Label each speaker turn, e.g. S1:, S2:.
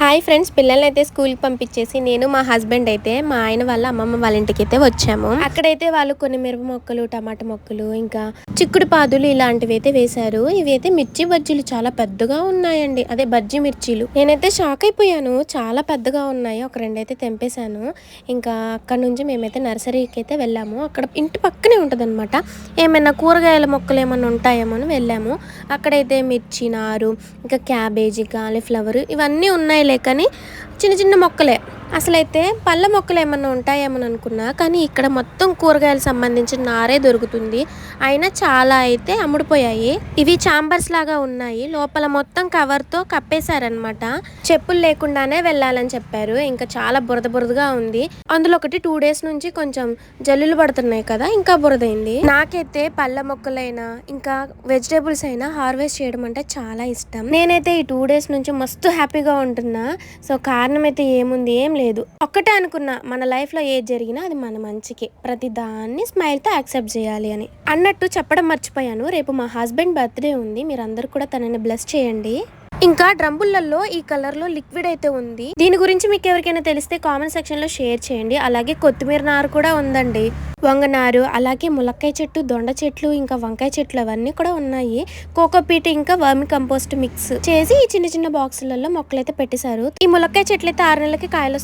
S1: Hi friends, పిల్లలైతే స్కూల్కి పంపించేసి నేను మా హస్బెండ్ అయితే మా ఆయన వాళ్ళ అమ్మమ్మ వాళ్ళ ఇంటికి అయితే వచ్చాము. అక్కడైతే వాళ్ళు కొన్ని మిరప మొక్కలు, టమాటా మొక్కలు, ఇంకా చిక్కుడు పాదులు ఇలాంటివి అయితే వేశారు. ఇవి అయితే మిర్చి బజ్జీలు చాలా పెద్దగా ఉన్నాయండి. అదే బజ్జీ మిర్చీలు. నేనైతే షాక్ అయిపోయాను, చాలా పెద్దగా ఉన్నాయి. ఒక రెండైతే తెంపేశాను. ఇంకా అక్కడ నుంచి మేమైతే నర్సరీకి అయితే వెళ్ళాము. అక్కడ ఇంటి పక్కనే ఉంటుంది అనమాట. ఏమైనా కూరగాయల మొక్కలు ఏమైనా ఉంటాయేమో అని వెళ్ళాము. అక్కడైతే మిర్చి నారు, ఇంకా క్యాబేజీ, కాలీఫ్లవర్ ఇవన్నీ ఉన్నాయి కానీ చిన్న చిన్న మొక్కలే. అసలైతే పళ్ళ మొక్కలు ఏమన్నా ఉంటాయేమని అనుకున్నా, కానీ ఇక్కడ మొత్తం కూరగాయలకు సంబంధించిన నారే దొరుకుతుంది. అయినా చాలా అయితే అమ్ముడుపోయాయి. ఇవి చాంబర్స్ లాగా ఉన్నాయి. లోపల మొత్తం కవర్తో కప్పేశారనమాట. చెప్పులు లేకుండానే వెళ్ళాలని చెప్పారు. ఇంకా చాలా బురదగా ఉంది. అందులో ఒకటి 2 days నుంచి కొంచెం జల్లులు పడుతున్నాయి కదా, ఇంకా బురదైంది. నాకైతే పళ్ళ మొక్కలైనా ఇంకా వెజిటేబుల్స్ అయినా హార్వెస్ట్ చేయడం అంటే చాలా ఇష్టం. నేనైతే ఈ 2 days నుంచి మస్తు హ్యాపీగా ఉంటున్నా. సో కారణం అయితే ఏముంది, ఏం లేదు. ఒక్కటే అనుకున్నా, మన లైఫ్లో ఏది జరిగినా అది మన మంచికి, ప్రతి దాన్ని స్మైల్తో యాక్సెప్ట్ చేయాలి అని. అన్నట్టు చెప్పడం మర్చిపోయాను, రేపు మా హస్బెండ్ బర్త్డే ఉంది. మీరందరూ కూడా తనని బ్లెస్ చేయండి. ఇంకా డ్రమ్బులలో ఈ కలర్లో లిక్విడ్ అయితే ఉంది. దీని గురించి మీకు ఎవరికైనా తెలిస్తే కామెంట్ సెక్షన్లో షేర్ చేయండి. అలాగే కొత్తిమీర నారు కూడా ఉందండి, వంగనారు, అలాగే ములక్కాయ చెట్టు, దొండ చెట్లు, ఇంకా వంకాయ చెట్లు అవన్నీ కూడా ఉన్నాయి. కోకోపీట్ ఇంకా వర్మి కంపోస్ట్ మిక్స్ చేసి ఈ చిన్న చిన్న బాక్సులలో మొక్కలైతే పెట్టేశారు. ఈ ములక్కాయ చెట్లు అయితే 6 నెలలకి కాయలు